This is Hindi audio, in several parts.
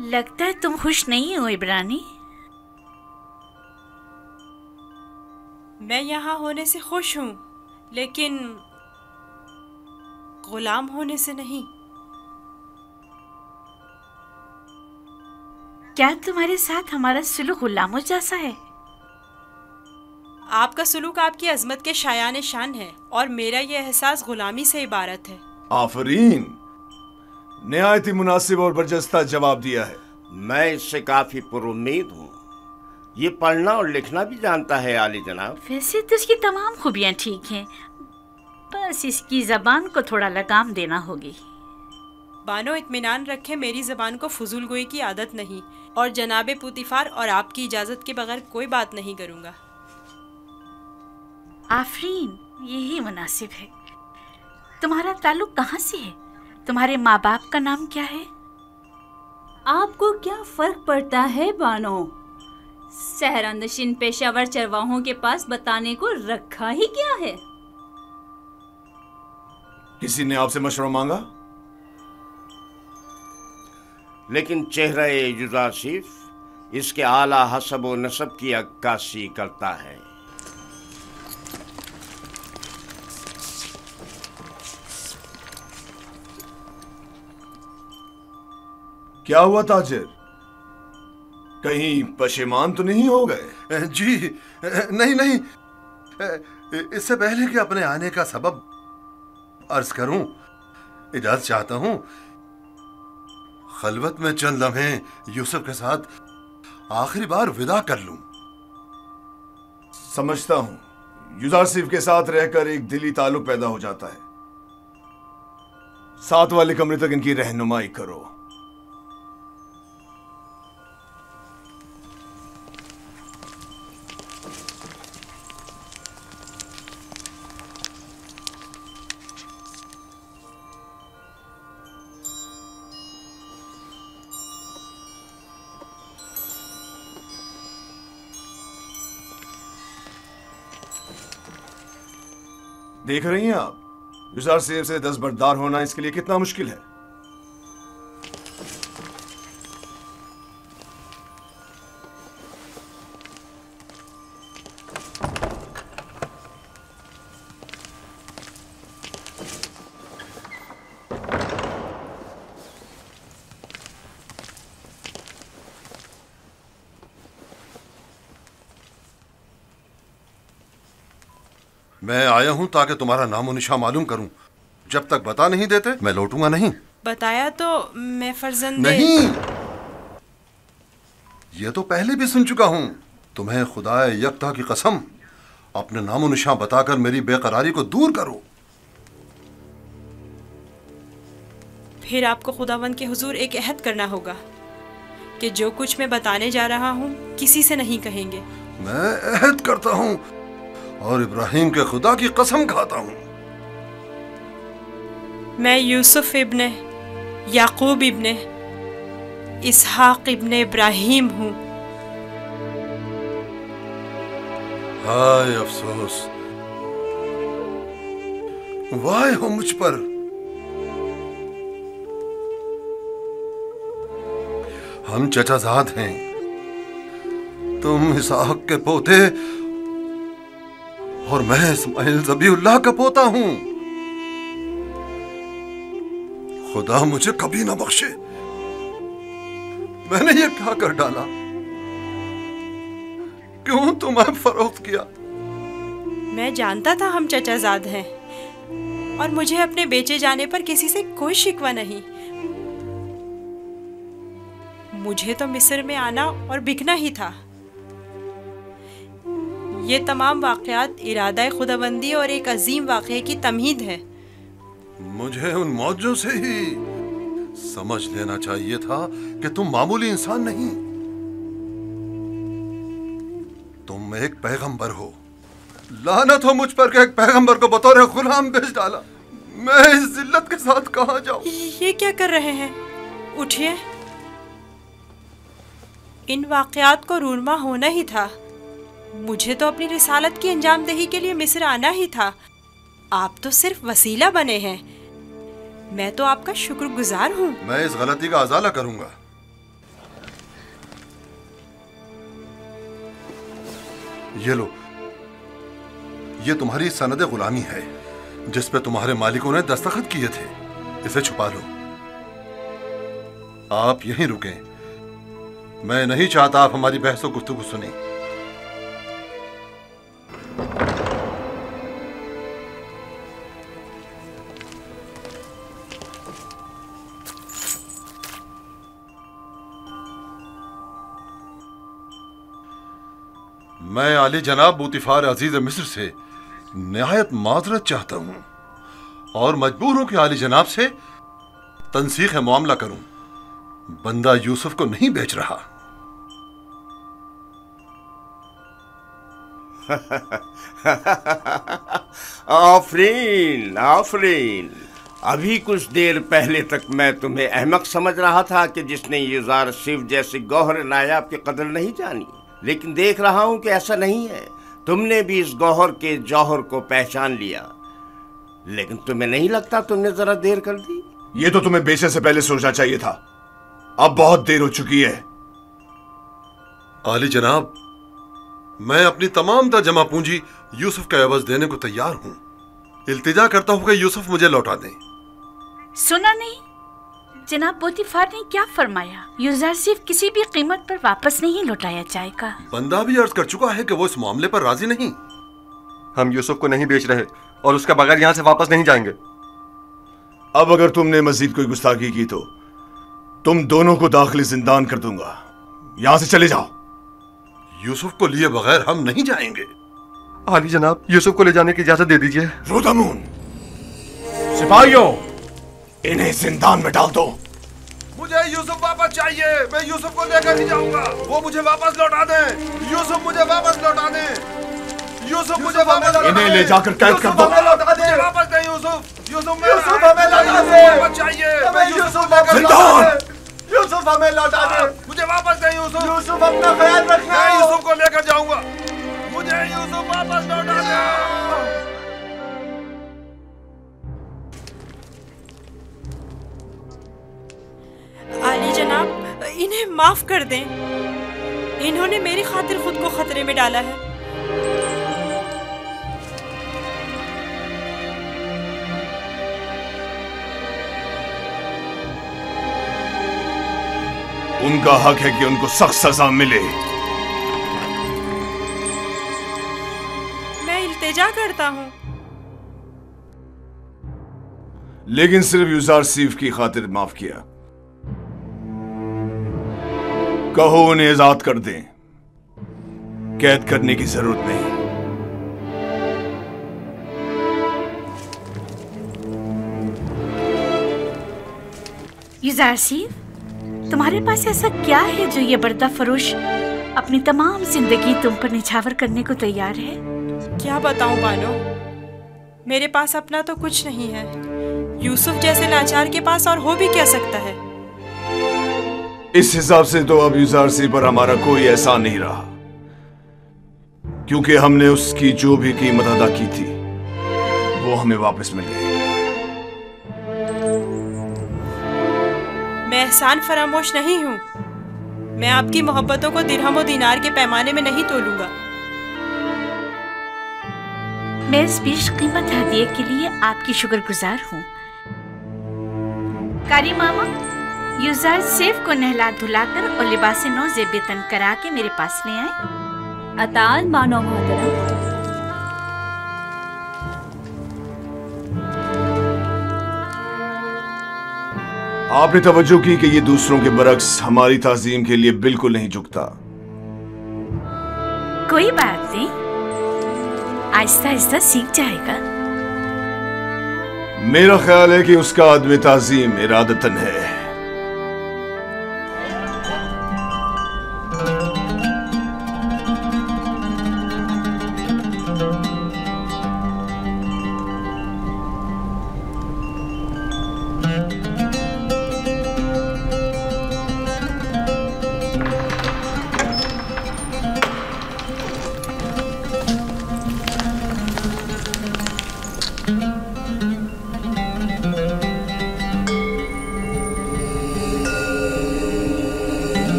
लगता है तुम खुश नहीं हो इब्रानी। मैं यहाँ होने से खुश हूँ, लेकिन गुलाम होने से नहीं। क्या तुम्हारे साथ हमारा सुलूक गुलामों जैसा है? आपका सुलूक आपकी अजमत के शायान शान है और मेरा ये एहसास गुलामी से इबारत है। आफरीन, निहायत ही मुनासिब और बरजस्ता जवाब दिया है। मैं इससे काफी पुरुम्मीद हूँ। ये पढ़ना और लिखना भी जानता है आली जनाब। वैसे तो इसकी तमाम खूबियाँ ठीक हैं, बस इसकी जबान को थोड़ा लगाम देना होगी। बानो इत्मीनान रखें, मेरी जबान को फजूल गोई की आदत नहीं और जनाबे पुतिफार और आपकी इजाज़त के बगैर कोई बात नहीं करूँगा। आफरीन, यही मुनासिब है। तुम्हारा ताल्लुक कहाँ से है? तुम्हारे माँ बाप का नाम क्या है? आपको क्या फर्क पड़ता है बानो? सहरानशीन पेशावर चरवाहों के पास बताने को रखा ही क्या है? किसी ने आपसे मशवरा मांगा? लेकिन चेहरे युजासिफ इसके आला हसब व नसब की अक्कासी करता है। क्या हुआ ताजिर, कहीं पशेमान तो नहीं हो गए? जी नहीं नहीं, इससे पहले कि अपने आने का सबब अर्ज करूं, इजाजत चाहता हूं खलवत में चंद लम्हे यूसुफ के साथ आखिरी बार विदा कर लूं। समझता हूं, युजासिफ के साथ रहकर एक दिली ताल्लुक पैदा हो जाता है। साथ वाले कमरे तक इनकी रहनुमाई करो। देख रही हैं आप, युजासिफ से दस्तबरदार होना इसके लिए कितना मुश्किल है। मैं आया हूं ताकि तुम्हारा नामो निशा मालूम करूं। जब तक बता नहीं देते मैं लौटूंगा नहीं। बताया तो मैं फर्जंदे नहीं, ये तो पहले भी सुन चुका हूं। तुम्हें खुदाए यकता की कसम, अपने नामो निशा बताकर मेरी बेकरारी को दूर करो। फिर आपको खुदावंद के हुजूर एक अहद करना होगा कि जो कुछ मैं बताने जा रहा हूँ किसी से नहीं कहेंगे। मैं अहद करता हूं और इब्राहिम के खुदा की कसम खाता हूं। मैं यूसुफ इब्ने याकूब इब्ने इसहाक इब्ने इब्राहिम हूँ। हाय अफसोस, वाह हो मुझ पर। हम चचाजाद हैं, तुम इसहाक के पोते और मैं इस्माइल ज़बीउल्लाह का पोता हूं। खुदा मुझे कभी ना बख्शे, मैंने ये क्या कर डाला? क्यों तुम्हें फरोख्त किया? मैं जानता था हम चचाजाद हैं और मुझे अपने बेचे जाने पर किसी से कोई शिकवा नहीं। मुझे तो मिस्र में आना और बिकना ही था। ये तमाम वाक़यात इरादा खुदाबंदी और एक अजीम वाक़े की तमहीद है। मुझे उन मौजों से ही समझ लेना चाहिए था कि तुम मामूली इंसान नहीं, तुम एक पैगंबर हो। लानत हो मुझ पर कि एक पैगंबर को बतौर गुलाम बेच डाला। मैं इस जिल्लत के साथ कहां जाऊं? ये क्या कर रहे हैं? उठिए, इन वाक़यात को रूनमा होना ही था। मुझे तो अपनी रिसालत की अंजामदही के लिए मिस्र आना ही था। आप तो सिर्फ वसीला बने हैं। मैं तो आपका शुक्रगुजार हूँ। मैं इस गलती का अजाला करूंगा। ये लो, ये तुम्हारी सनद गुलामी है जिस पे तुम्हारे मालिकों ने दस्तखत किए थे। इसे छुपा लो। आप यहीं रुकें, मैं नहीं चाहता आप हमारी बहस और गुफ्तगू सुने। मैं आली जनाब बूतिफार अजीज मिस्र से निहायत माजरत चाहता हूं और मजबूर हूं कि आली जनाब से तनसीख मामला करूं। बंदा यूसुफ को नहीं बेच रहा। आफरीन आफरीन, अभी कुछ देर पहले तक मैं तुम्हें अहमक समझ रहा था कि जिसने युजार सिर्फ जैसे गौहर नायाब की कदर नहीं जानी, लेकिन देख रहा हूं कि ऐसा नहीं है। तुमने भी इस गौहर के जौहर को पहचान लिया, लेकिन तुम्हें नहीं लगता तुमने जरा देर कर दी? ये तो तुम्हें बेचने से पहले सोचना चाहिए था। अब बहुत देर हो चुकी है। आली जनाब, मैं अपनी तमाम तर जमा पूंजी यूसुफ का एवज देने को तैयार हूं। इल्तिजा करता हूं कि यूसुफ मुझे लौटा दें। सुना नहीं जनाब पोतीफार ने क्या फरमाया? यूसुफ सिर्फ किसी भी कीमत पर वापस नहीं लौटाया जाएगा। बंदा भी अर्ज कर चुका है कि वो इस मामले पर राजी नहीं। हम यूसुफ को नहीं बेच रहे और उसके बगैर यहाँ से वापस नहीं जाएंगे। अब अगर तुमने मजीद कोई गुस्ताखी की तो तुम दोनों को दाखिली जिंदान कर दूंगा। यहां से चले जाओ। यूसुफ को लिए बगैर हम नहीं जाएंगे। आली जनाब, यूसुफ को ले जाने की इजाजत दे दीजिए। रोदामून, सिपाहियों, इन्हें जिंदान में डाल दो। मुझे यूसुफ वापस चाहिए। मैं यूसुफ को लेकर ही जाऊंगा। वो मुझे वापस लौटा दें। यूसुफ मुझे वापस लौटा दें। यूसुफ मुझे वापस लौटा दें। इन्हें ले जाकर कैद कर दो। मुझे वापस दें यूसुफ। यूसुफ हमें लौटा दें। वापस चाहिए। यूसुफ हमें लौटा दें। मुझे वापस दें यूसुफ। यूसुफ अपना ख्याल रखना। मैं यूसुफ को लेकर जाऊंगा। मुझे यूसुफ वापस लौटा दें। आली जनाब, इन्हें माफ कर दें। इन्होंने मेरी खातिर खुद को खतरे में डाला है। उनका हक है कि उनको सख्त सजा मिले। मैं इल्तिजा करता हूँ। लेकिन सिर्फ युजार सीफ की खातिर माफ किया। कहो उन्हें आजाद कर दें। कैद करने की जरूरत नहीं। युजार सीफ, तुम्हारे पास ऐसा क्या है जो ये बर्दा फरोश अपनी तमाम जिंदगी तुम पर निछावर करने को तैयार है? क्या बताऊं बानो, मेरे पास अपना तो कुछ नहीं है। यूसुफ जैसे लाचार के पास और हो भी क्या सकता है? इस हिसाब से तो अब युजार सीफ पर हमारा कोई एहसान नहीं रहा, क्योंकि हमने उसकी जो भी कीमत अदा की थी वो हमें वापस मिल गई। मैं एहसान फरामोश नहीं हूँ। मैं आपकी मोहब्बतों को दिरहम और दीनार के पैमाने में नहीं तोलूंगा। मैं इस बेशकीमत हदिये के लिए आपकी शुक्रगुजार हूँ। कारी मामा, युजार सेफ को नहला धुलाकर और लिबास नौ ज़ेबतन करा के मेरे पास ले आए। अतान मानो मोहतरम। आपने तवज्जो की कि ये दूसरों के बरक्स हमारी ताजीम के लिए बिल्कुल नहीं झुकता। कोई बात नहीं, आहिस्ता आहिस्ता सीख जाएगा। मेरा ख्याल है कि उसका आदमी ताजीम इरादतन है।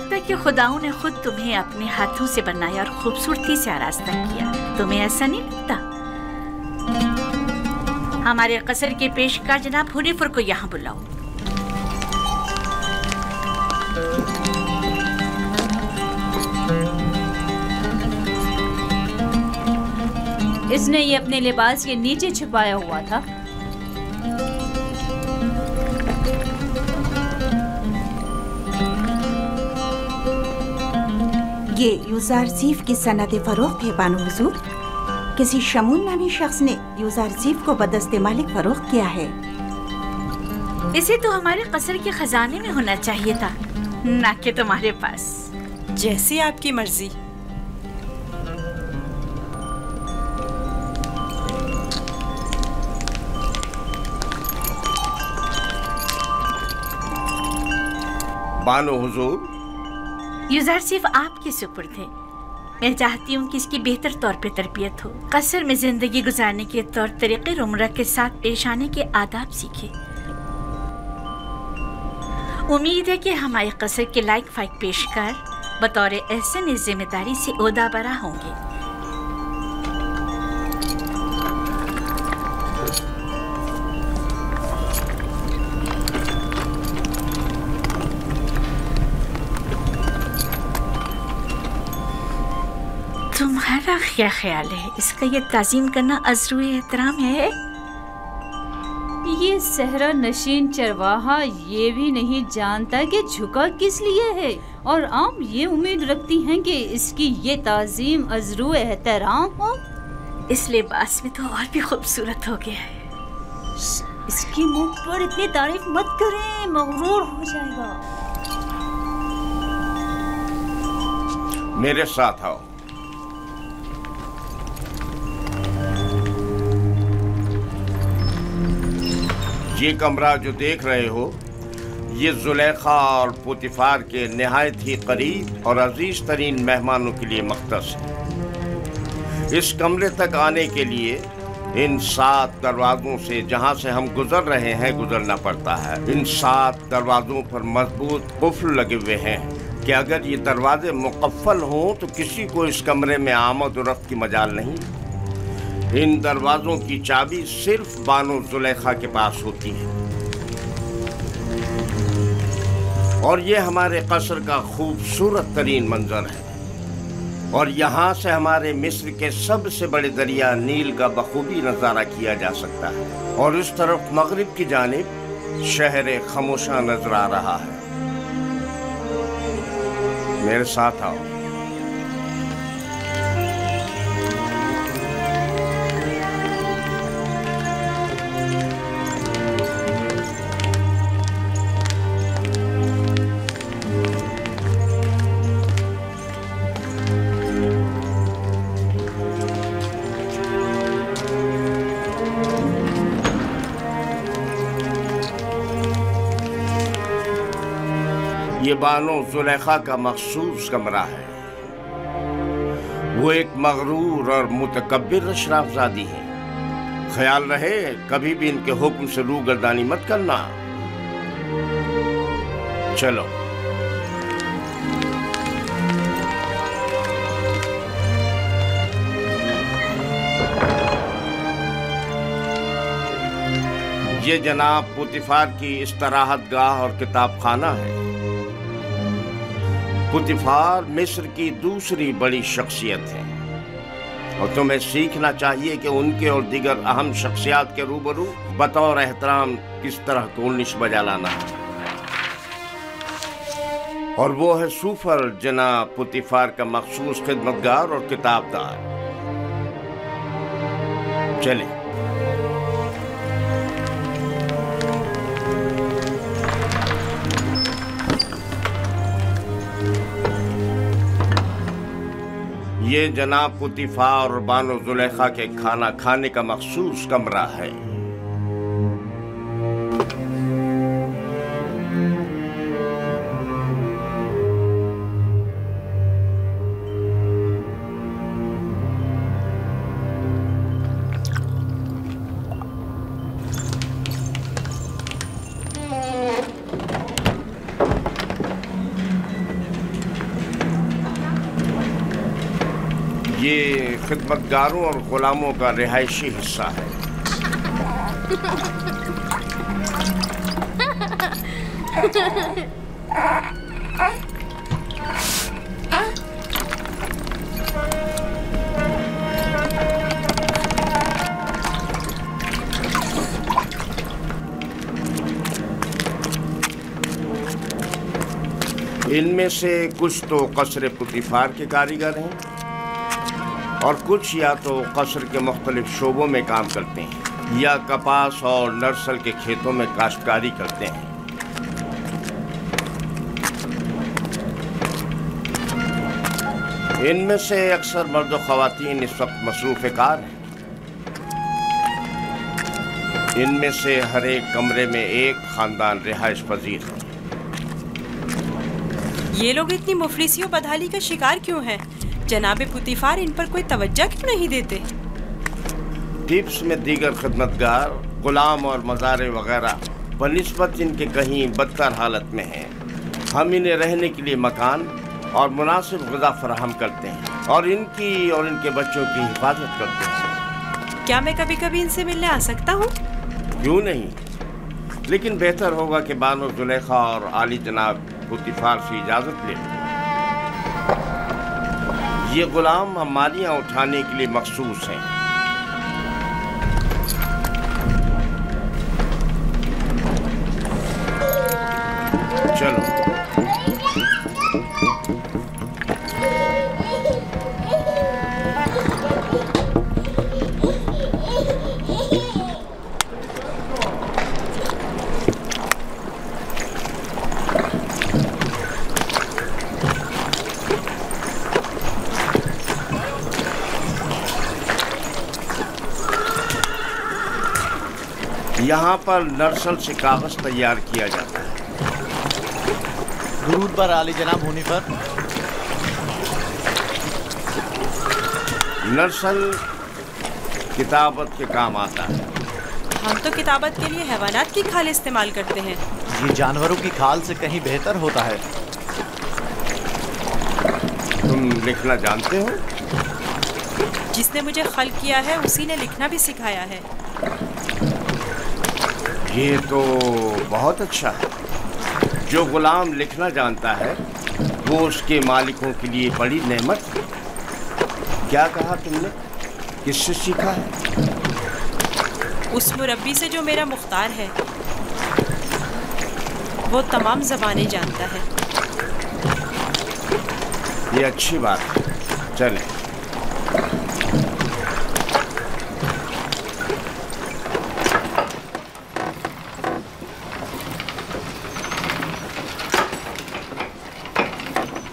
लगता कि खुदाओं ने खुद तुम्हें अपने हाथों से बनाया और खूबसूरती से आरास्ता किया। तुम्हें ऐसा नहीं लगता? हमारे कसर के पेशकार जनाब हुनीफर को यहाँ बुलाओ। इसने ये अपने लिबास के नीचे छुपाया हुआ था। ये यूज़ारसीफ की सनद फरोख्त है बानो हुजूर। किसी शमून नामी शख्स ने यूज़ारसीफ को बदस्ते मालिक फरोख्त किया है। इसे तो हमारे कसर के खजाने में होना चाहिए था, ना कि तुम्हारे पास। जैसी आपकी मर्जी। बानो हुजूर, यूज़ारसीफ आपके सुपुर्द है। मैं चाहती हूँ कि इसकी बेहतर तौर पे तरबियत हो, कसर में जिंदगी गुजारने के तौर तरीके उम्र के साथ पेश आने के आदाब सीखे। उम्मीद है कि हमारे कसर के लायक फाइक पेशकार बतौर एहसन इस जिम्मेदारी से ओहदा बरा होंगे। तुम्हारा क्या ख्याल है? इसका ये ताज़ीम करना अज़रुए एहतराम है? ये सहरा नशीन चरवाहा ये भी नहीं जानता कि झुका किस लिए है, और आप ये उम्मीद रखती हैं कि इसकी ये ताज़ीम अज़रुए एहतराम हो। इस लिबास में तो और भी खूबसूरत हो गया है। इसकी मुंह पर इतनी तारीफ मत करें, मगरूर हो जाएगा। मेरे साथ आओ। ये कमरा जो देख रहे हो, ये जुलेखा और पुतिफार के निहायत ही करीब और अजीज तरीन मेहमानों के लिए मख्तस है। इस कमरे तक आने के लिए इन 7 दरवाजों से, जहां से हम गुजर रहे हैं, गुजरना पड़ता है। इन 7 दरवाजों पर मजबूत कुफ्ल लगे हुए हैं कि अगर ये दरवाजे मुकफ्फल हों तो किसी को इस कमरे में आमद और रफ्त की मजाल नहीं। इन दरवाजों की चाबी सिर्फ बानो जुलेखा के पास होती है। और ये हमारे कसर का खूबसूरत तरीन मंजर है, और यहाँ से हमारे मिस्र के सबसे बड़े दरिया नील का बखूबी नज़ारा किया जा सकता है। और इस तरफ मगरिब की जानिब शहर खामोशा नजर आ रहा है। मेरे साथ आओ। ये बानो जुलेखा का मखसूस कमरा है। वो एक मगरूर और मुतकब्बिर अशराफजादी है। ख्याल रहे कभी भी इनके हुक्म से रूगर्दानी मत करना। चलो। ये जनाब पुतिफार की इस्तराहत गाह और किताब खाना है। पुतिफार मिस्र की दूसरी बड़ी शख्सियत है, और तुम्हें सीखना चाहिए कि उनके और दीगर अहम शख्सियात के रूबरू बतौर एहतराम किस तरह कोनिश बजा लाना है। और वो है सूफर जनाब पुतिफार का मखसूस खिदमतगार और किताबदार। चले। ये जनाब पुतिफार और बानो जुलेखा के खाना खाने का मखसूस कमरा है। ये खिदमतगारों और गुलामों का रिहायशी हिस्सा है। इनमें से कुछ तो कसर पुतिफार के कारीगर हैं और कुछ या तो कसर के मुख्तलिफ शोबों में काम करते हैं या कपास और नर्सल के खेतों में काश्तकारी करते हैं। इनमें से अक्सर मर्द और ख़वातीन इस वक्त मसरूफ़ कार हैं। इनमें से हर एक कमरे में एक ख़ानदान रिहाइश पजीर है। ये लोग इतनी मुफलिसी और बदहाली का शिकार क्यों हैं? जनाबे पुतिफार इन पर कोई तवज्जो क्यों नहीं देते? टिप्स में दीगर खिदमतगार, गुलाम और मज़ारे वगैरह बनिस्बत इनके कहीं बदतर हालत में हैं। हम इन्हें रहने के लिए मकान और मुनासिब ग़िज़ा फराहम करते हैं और इनकी और इनके बच्चों की हिफाजत करते हैं। क्या मैं कभी कभी इनसे मिलने आ सकता हूँ? क्यों नहीं, लेकिन बेहतर होगा कि बानो जुलेखा और आली जनाब पुतिफार से इजाज़त ले। ये गुलाम हमारियाँ उठाने के लिए मखसूस हैं। चलो। यहाँ पर नर्सल से कागज तैयार किया जाता है। दुरूद पर आली जनाब होने पर। नर्सल किताबत के काम आता है। हम तो किताबत के लिए हैवानात की खाल इस्तेमाल करते हैं। ये जानवरों की खाल से कहीं बेहतर होता है। तुम लिखना जानते हो? जिसने मुझे खल किया है उसी ने लिखना भी सिखाया है। ये तो बहुत अच्छा है। जो गुलाम लिखना जानता है वो उसके मालिकों के लिए बड़ी नेमत है। क्या कहा तुमने? किससे सीखा है? उस मुरब्बी से जो मेरा मुख्तार है। वो तमाम ज़बानें जानता है। ये अच्छी बात है। चलें।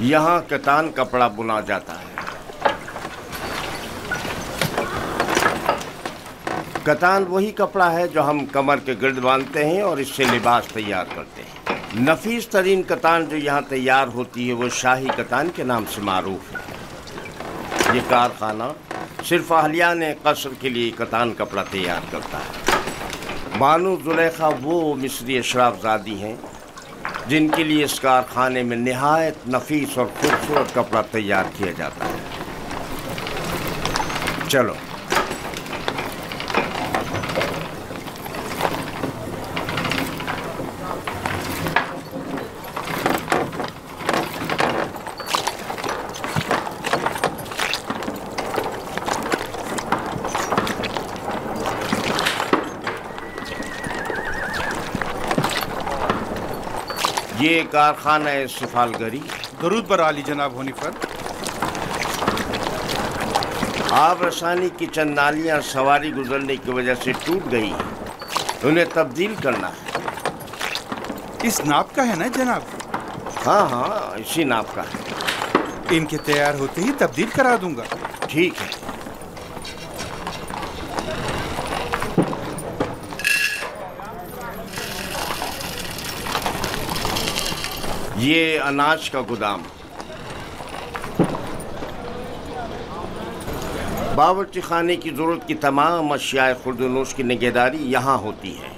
यहाँ कतान कपड़ा बुना जाता है। कतान वही कपड़ा है जो हम कमर के गिर्द बांधते हैं और इससे लिबास तैयार करते हैं। नफीस तरीन कतान जो यहाँ तैयार होती है वो शाही कतान के नाम से मारूफ है। ये कारखाना सिर्फ अहलियाने कसर के लिए कतान कपड़ा तैयार करता है। बानो जुलेखा वो मिस्री अशराफजादी हैं जिनके लिए इस कारखाने में निहायत नफीस और खूबसूरत कपड़ा तैयार किया जाता है। चलो। ये कारखाना है सफालगरी। दरूद पर आली जनाब होने पर। आब रसानी की चंद नालियाँ सवारी गुजरने की वजह से टूट गई हैं। उन्हें तब्दील करना है। इस नाप का है ना जनाब? हाँ हाँ, इसी नाप का है। इनके तैयार होते ही तब्दील करा दूंगा। ठीक है। ये अनाज का गोदाम। बावर्ची खाने की जरूरत की तमाम अशियाए खुर्दनोश की निगहदारी यहाँ होती है।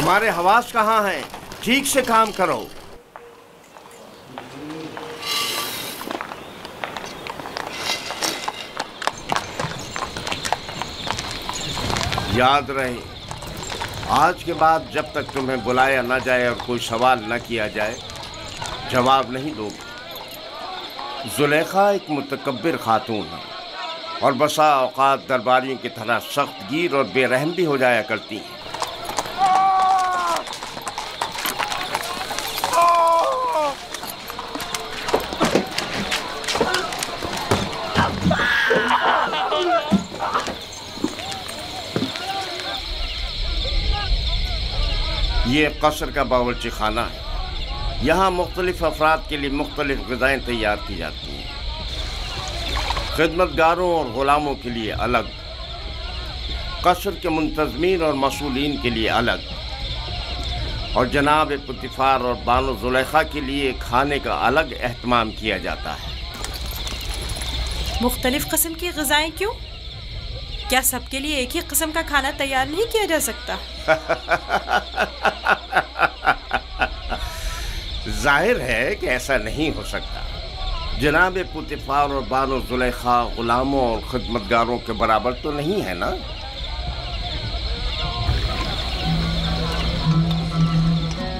तुम्हारे हवास कहाँ हैं? ठीक से काम करो। याद रहे, आज के बाद जब तक तुम्हें बुलाया न जाए और कोई सवाल न किया जाए, जवाब नहीं दोगे। जुलेखा एक मुतकब्बिर खातून है और बसा औकात दरबारियों की तरह सख्त गिर और बेरहम भी हो जाया करती हैं। ये कसर का बावर्ची खाना है। यहाँ मुख्तलिफ अफराद के लिए मुख्तलिफ ग़िज़ाएँ तैयार की जाती हैं। खिदमतगारों और ग़ुलामों के लिए अलग, कसर के मुंतज़मीन और मसूलीन के लिए अलग, और जनाब पुतिफ़ार और बानो ज़ुलेखा के लिए खाने का अलग एहतमाम किया जाता है। मुख्तलिफ किस्म की ग़िज़ाएँ क्यों? क्या सबके लिए एक ही किस्म का खाना तैयार नहीं किया जा सकता? जाहिर है कि ऐसा नहीं हो सकता। जनाब पुतिफ़ार और बानो ज़ुलेखा ग़ुलामों और खिदमतगारों के बराबर तो नहीं है ना?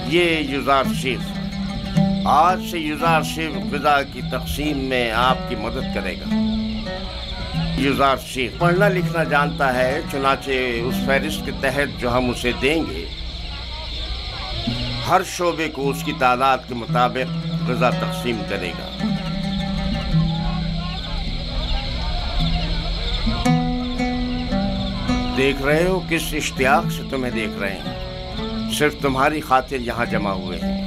ये युज़ार शेफ, आज से युज़ार शेफ ग़िज़ा की तक़सीम में आपकी मदद करेगा। युज़ार शेख पढ़ना लिखना जानता है, चुनाचे उस फहरिस्त के तहत जो हम उसे देंगे, हर शोबे को उसकी तादाद के मुताबिक ग़िज़ा तक़सीम करेगा। देख रहे हो किस इश्तियाक से तुम्हें देख रहे हैं। सिर्फ तुम्हारी खातिर यहाँ जमा हुए हैं।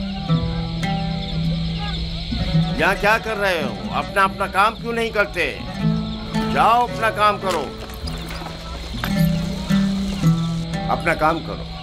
यहाँ क्या कर रहे हो? अपना अपना काम क्यों नहीं करते? जाओ अपना काम करो, अपना काम करो।